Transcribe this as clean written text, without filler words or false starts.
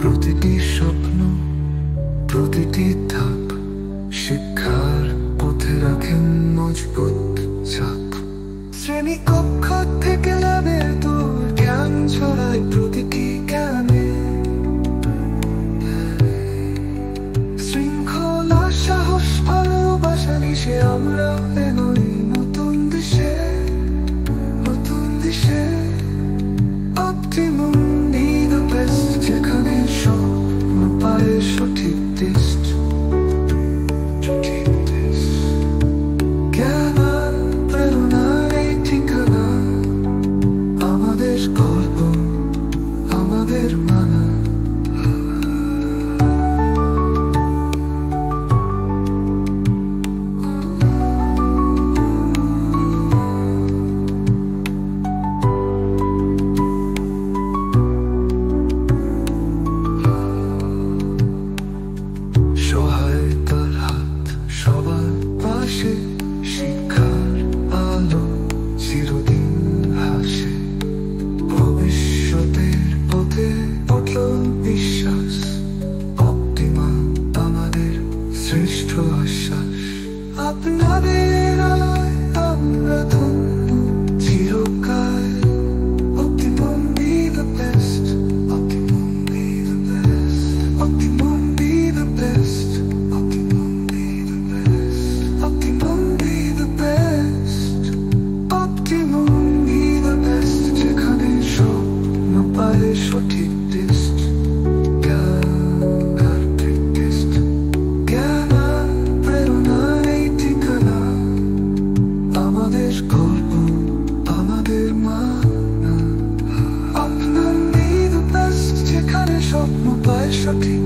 প্রতিটি স্বপ্ন, প্রতিটি ধাপ শিক্ষার পথে রাখেন মজবুত ছাপ। শ্রেণীকক্ষ থেকে লাভের দূর জ্ঞান ছড়ায় প্রতিটি জ্ঞানে। শৃঙ্খলা, সাহস, ভালোবাসা মিশে আমরা এগোই নতুন দিশে, নতুন দিশে। অপটিমাম বি দ্য বেস্ট, যেখানে স্বপ্ন পায় সঠিক দিশ। জ্ঞান আর প্রেরণার এই ঠিকানা, আমাদের গল্প, আমাদের মানা। সহায়তার হাত সবার পাশে, শিক্ষার আলো চিরদিন হাসে। ভবিষ্যতের পথে অটল বিশ্বাস, অপটিমাম আমাদের শ্রেষ্ঠ আশ্বাস। আপনাদের আলোয় আমরা ধন্য চিরকাল। Optimum B the best, optimum B the best, optimum B the best, optimum B the best, optimum B the best, optimum B the best, যেখানে স্বপ্ন পায় সঠিক দিশ। জ্ঞান আর প্র্যাকটিস, জ্ঞান আর প্রেরণার এই ঠিকানা, আমাদের গল্প, আমাদের মানা। অপটিমাম বি দ্য বেস্ট, যেখানে স্বপ্ন পায় সঠিক